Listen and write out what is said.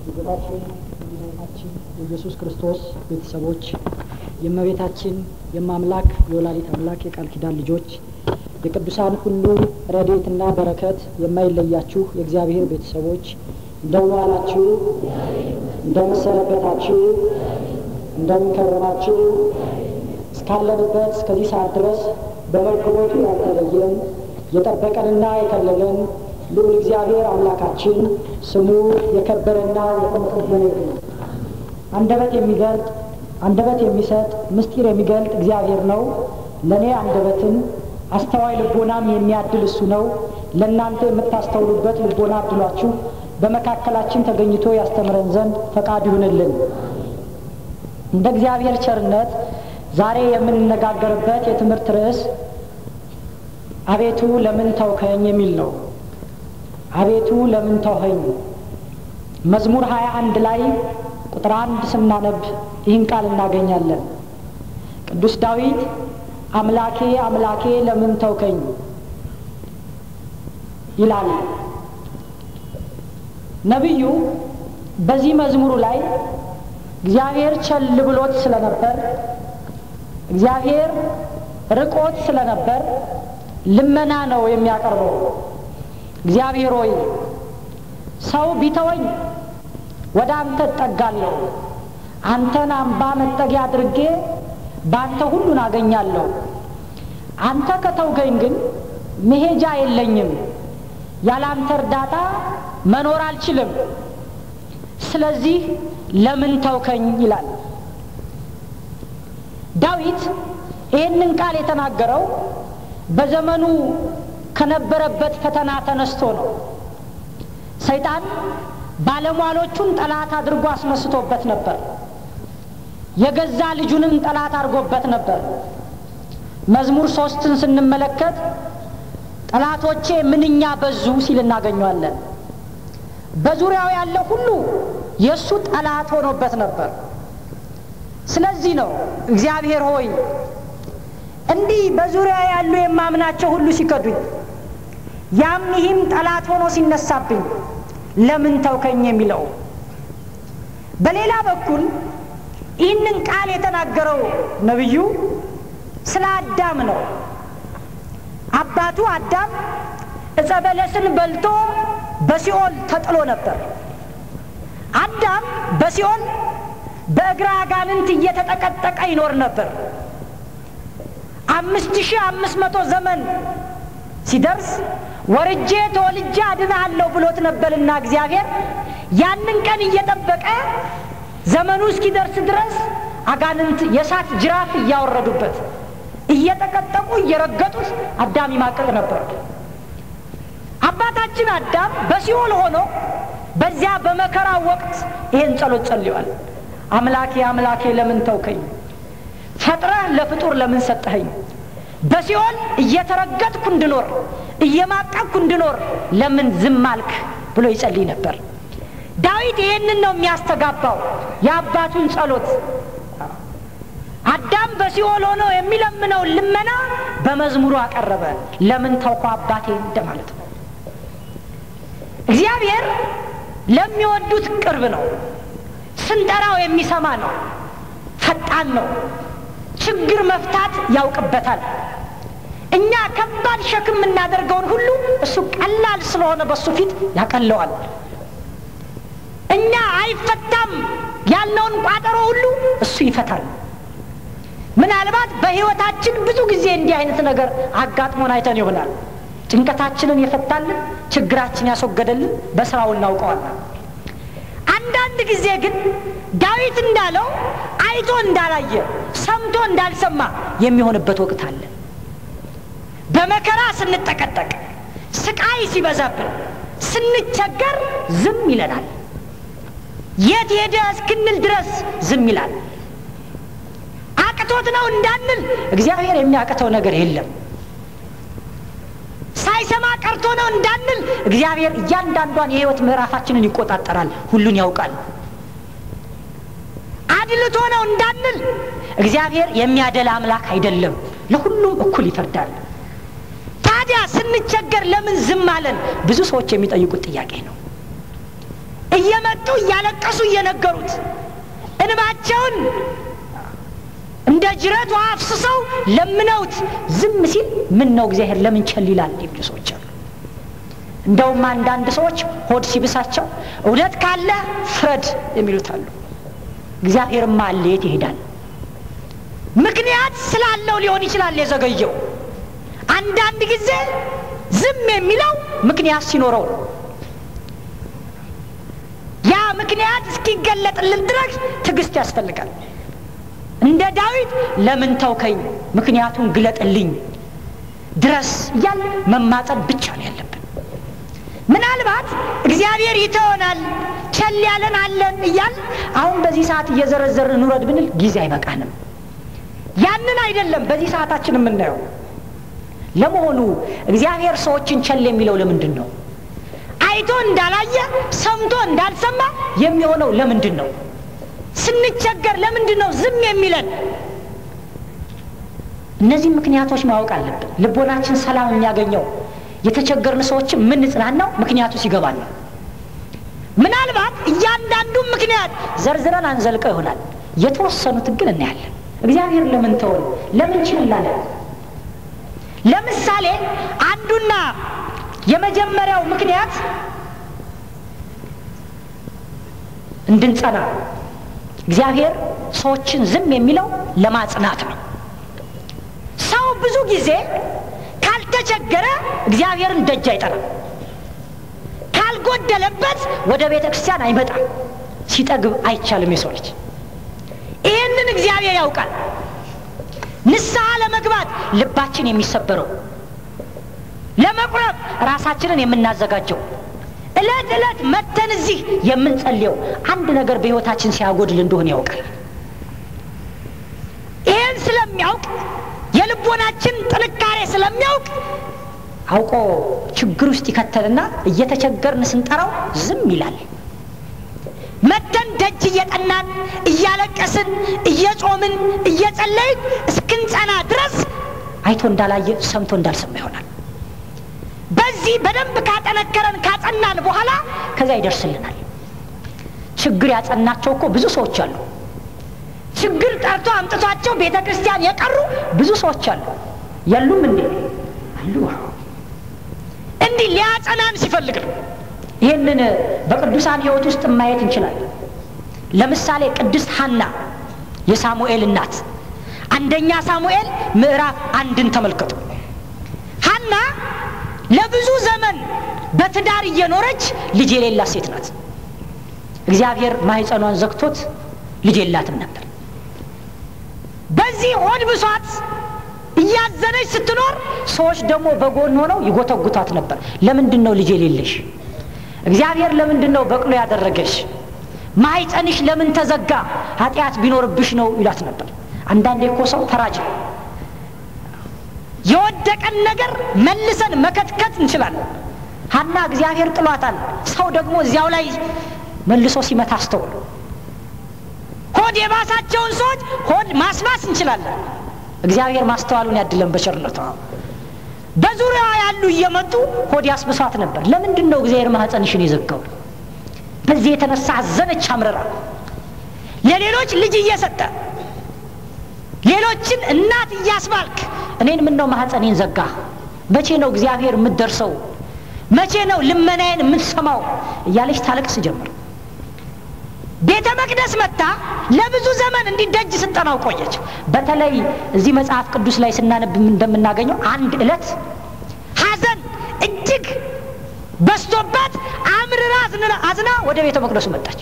የጌታችን የመድኃኒታችን የኢየሱስ ክርስቶስ ቤተሰቦች የእመቤታችን የማምላክ የወላዲት አምላክ የቃል ኪዳን ልጆች የቅዱሳን ሁሉ ረድኤትና በረከት የማይለያችሁ የእግዚአብሔር ቤተሰቦች እንደምን ዋላችሁ? እንደምን ሰነበታችሁ? እንደምን ከረማችሁ? እስካለንበት እስከዚህ ሰዓት ድረስ በመግቦቱ ያልተለየን የጠበቀንና የከለለን ልዑል እግዚአብሔር አምላካችን ስሙ የከበረና የተመሰገነ ይሁን። አንደበት የሚገልጥ አንደበት የሚሰጥ ምስጢር የሚገልጥ እግዚአብሔር ነው። ለኔ አንደበትን አስተዋይ ልቦናም የሚያድል እሱ ነው። ለእናንተ የምታስተውሉበት ልቦና አድሏችሁ በመካከላችን ተገኝቶ ያስተምረን ዘንድ ፈቃድ ይሁንልን። እንደ እግዚአብሔር ቸርነት ዛሬ የምንነጋገርበት የትምህርት ርዕስ አቤቱ ለምን ተውከኝ የሚል ነው። አቤቱ ለምን ተውኸኝ? መዝሙር 21 ላይ ቁጥር 1 ስናነብ ይህን ቃል እናገኛለን። ቅዱስ ዳዊት አምላኬ አምላኬ ለምን ተውከኝ ይላል። ነቢዩ በዚህ መዝሙሩ ላይ እግዚአብሔር ቸል ብሎት ስለነበር፣ እግዚአብሔር ርቆት ስለነበር ልመና ነው የሚያቀርበው። እግዚአብሔር ሆይ ሰው ቢተወኝ ወደ አንተ እጠጋለሁ፣ አንተን አምባ መጠጊያ አድርጌ በአንተ ሁሉን አገኛለሁ። አንተ ከተውከኝ ግን መሄጃ የለኝም፣ ያለ አንተ እርዳታ መኖር አልችልም። ስለዚህ ለምን ተውከኝ ይላል። ዳዊት ይህንን ቃል የተናገረው በዘመኑ ከነበረበት ፈተና ተነስቶ ነው። ሰይጣን ባለሟሎቹን ጠላት አድርጎ አስነስቶበት ነበር። የገዛ ልጁንም ጠላት አድርጎበት ነበር። መዝሙር 3ን ስንመለከት ጠላቶቼ ምንኛ በዙ ሲል እናገኘዋለን። በዙሪያው ያለ ሁሉ የእሱ ጠላት ሆኖበት ነበር። ስለዚህ ነው እግዚአብሔር ሆይ እንዲህ በዙሪያ ያሉ የማምናቸው ሁሉ ሲከዱኝ፣ ያም ይህም ጠላት ሆኖ ሲነሳብኝ ለምን ተውከኝ የሚለው። በሌላ በኩል ይህንን ቃል የተናገረው ነቢዩ ስለ አዳም ነው። አባቱ አዳም ዕፀ በለስን በልቶ በሲኦል ተጥሎ ነበር። አዳም በሲኦል በእግረ አጋንንት እየተጠቀጠቀ ይኖር ነበር። 5500 ዘመን ሲደርስ ወርጄ ተወልጄ አድናለሁ ብሎት ነበርና እግዚአብሔር ያንን ቀን እየጠበቀ ዘመኑ እስኪደርስ ድረስ አጋንንት የሳት ጅራፍ እያወረዱበት እየተቀጠቁ እየረገጡት አዳም ይማቀቅ ነበር። አባታችን አዳም በሲኦል ሆኖ በዚያ በመከራ ወቅት ይሄን ጸሎት ጸልዮአል። አምላኬ አምላኬ ለምን ተውከኝ? ፈጥረህ ለፍጡር ለምን ሰጠኸኝ? በሲኦል እየተረገጥኩ እንድኖር እየማቀቅኩ እንድኖር ለምን ዝም አልክ ብሎ ይጸልይ ነበር። ዳዊት ይሄንን ነው የሚያስተጋባው የአባቱን ጸሎት። አዳም በሲኦል ሆኖ የሚለምነው ልመና በመዝሙሩ አቀረበ። ለምን ተውከ አባቴ እንደማለት ነው። እግዚአብሔር ለሚወዱት ቅርብ ነው። ስንጠራው የሚሰማ ነው። ፈጣን ነው። ችግር መፍታት ያውቅበታል። እኛ ከባድ ሸክም የምናደርገውን ሁሉ እሱ ቀላል ስለሆነ በሱ ፊት ያቀለዋል። እኛ አይፈታም ያልነውን ቋጠሮ ሁሉ እሱ ይፈታል። ምናልባት በሕይወታችን ብዙ ጊዜ እንዲህ አይነት ነገር አጋጥሞን አይተን ይሆናል። ጭንቀታችንን የፈታልን፣ ችግራችን ያስወገደልን በስራው እናውቀዋለን። አንዳንድ ጊዜ ግን ዳዊት እንዳለው አይቶ እንዳላየ ሰምቶ እንዳልሰማ የሚሆንበት ወቅት አለ። በመከራ ስንጠቀጠቅ፣ ስቃይ ሲበዛብን፣ ስንቸገር ዝም ይለናል። የት ሄደ እስክንል ድረስ ዝም ይላል። አቅቶት ነው እንዳንል እግዚአብሔር የሚያቅተው ነገር የለም። ሳይሰማ ቀርቶ ነው እንዳንል እግዚአብሔር እያንዳንዷን የህይወት ምዕራፋችንን ይቆጣጠራል፣ ሁሉን ያውቃል። አድልቶ ነው እንዳንል እግዚአብሔር የሚያደላ አምላክ አይደለም፣ ለሁሉም እኩል ይፈርዳል። ታዲያ ስንቸገር ለምን ዝም አለን? ብዙ ሰዎች የሚጠይቁት ጥያቄ ነው። እየመጡ እያለቀሱ እየነገሩት እንባቸውን እንደ ጅረት ውሃ አፍስሰው ለምነውት ዝም ሲል ምን ነው እግዚአብሔር ለምን ቸል ይላል የሚሉ ሰዎች አሉ። እንደውም አንዳንድ ሰዎች ሆድ ሲብሳቸው እውነት ካለ ፍረድ የሚሉት አሉ። እግዚአብሔርማ አለ የት ይሄዳል? ምክንያት ስላለው ሊሆን ይችላል የዘገየው። አንዳንድ ጊዜ ዝም የሚለው ምክንያት ሲኖረው ነው። ያ ምክንያት እስኪገለጥልን ድረስ ትዕግስት ያስፈልጋል። እንደ ዳዊት ለምን ተውከኝ ምክንያቱን ግለጥልኝ ድረስ እያለ መማጸን ብቻ ነው ያለብን። ምናልባት እግዚአብሔር ይተወናል ቸል ያለን አለን እያል አሁን በዚህ ሰዓት እየዘረዘርን ኑረድ ብንል ጊዜ አይበቃንም። ያንን አይደለም በዚህ ሰዓታችን የምናየው። ለመሆኑ እግዚአብሔር ሰዎችን ቸል የሚለው ለምንድን ነው? አይቶ እንዳላየ ሰምቶ እንዳልሰማ የሚሆነው ለምንድን ነው? ስንቸገር ለምንድን ነው ዝም የሚለን? እነዚህ ምክንያቶች ማወቅ አለብን። ልቦናችን ሰላም የሚያገኘው የተቸገርን ሰዎች ምን ጽናናው ምክንያቱ ሲገባል ነው። ምናልባት እያንዳንዱ ምክንያት ዘርዝረን አንዘልቀው ይሆናል። የተወሰኑት ግን እናያለን። እግዚአብሔር ለምን ተወን ለምን ችላለ? ለምሳሌ አንዱና የመጀመሪያው ምክንያት እንድንጸና እግዚአብሔር ሰዎችን ዝም የሚለው ለማጽናት ነው። ሰው ብዙ ጊዜ ካልተቸገረ እግዚአብሔርን ደጅ አይጠራም። ካልጎደለበት ወደ ቤተ ክርስቲያን አይመጣም። ሲጠግብ አይቻልም የሰው ልጅ። ይህንን እግዚአብሔር ያውቃል። ንስሐ ለመግባት ልባችን የሚሰበረው ለመቁረብ ራሳችንን የምናዘጋጀው እለት እለት መተን እዚህ የምንጸልየው አንድ ነገር በሕይወታችን ሲያጎድል እንደሆነ ያውቃል። ይህን ስለሚያውቅ የልቦናችን ጥንካሬ ስለሚያውቅ አውቆ ችግር ውስጥ ይከተልና እየተቸገርን ስንጠራው ዝም ይላል። መተን ደጅ እየጠናን እያለቀስን እየጾምን እየጸለይን እስክንጸና ድረስ አይቶ እንዳላየ ሰምቶ እንዳልሰማ ይሆናል። በዚህ በደንብ ካጠነከረን ካጸናን በኋላ ከዛ ይደርስልናል። ችግር ያጸናቸው እኮ ብዙ ሰዎች አሉ። ችግር ጠርቶ አምጥቷቸው ቤተ ክርስቲያን የቀሩ ብዙ ሰዎች አሉ። የሉም እንዴ? አሉ። እንዲህ ሊያጸናን ሲፈልግ ነው። ይህንን በቅዱሳን ሕይወት ውስጥ ማየት እንችላለን። ለምሳሌ ቅድስት ሐና የሳሙኤል እናት አንደኛ ሳሙኤል ምዕራፍ 1 ተመልከቱ። ሐና ለብዙ ዘመን በትዳር እየኖረች ልጅ የሌላት ሴት ናት። እግዚአብሔር ማህፀኗን ዘግቶት ልጅ የላትም ነበር። በዚህ ሆድ ብሷት እያዘነች ስትኖር ሰዎች ደግሞ በጎን ሆነው ይጎተጉታት ነበር። ለምንድን ነው ልጅ የሌለሽ? እግዚአብሔር ለምንድን ነው በቅሎ ያደረገሽ? ማህፀንሽ ለምን ተዘጋ? ኃጢአት ቢኖርብሽ ነው ይላት ነበር። አንዳንዴ እኮ ሰው ተራጅ የወደቀን ነገር መልሰን መከትከት እንችላለን። ሐና እግዚአብሔር ጥሏታል። ሰው ደግሞ እዚያው ላይ መልሶ ሲመታ አስተውሉ። ሆድ የባሳቸውን ሰዎች ሆድ ማስባስ እንችላለን። እግዚአብሔር ማስተዋሉን ያድለን በቸርነቱ። በዙሪያዋ ያሉ እየመጡ ሆድ ያስብሷት ነበር። ለምንድን ነው እግዚአብሔር ማህፀንሽን የዘጋው? በዚህ የተነሳ አዘነች አምረራ። ለሌሎች ልጅ እየሰጠ ሌሎችን እናት እያስባልክ እኔን ምን ነው ማህፀኔን ዘጋ? መቼ ነው እግዚአብሔር የምትደርሰው? መቼ ነው ልመናዬን የምትሰማው? እያለች ታለቅስ ጀመር። ቤተ መቅደስ መጣ ለብዙ ዘመን እንዲደጅ ስጠናው ቆየች። በተለይ እዚህ መጽሐፍ ቅዱስ ላይ ስናነብ እንደምናገኘው አንድ ዕለት ሐዘን እጅግ በስቶባት አምርራ አዝና ወደ ቤተ መቅደሱ መጣች።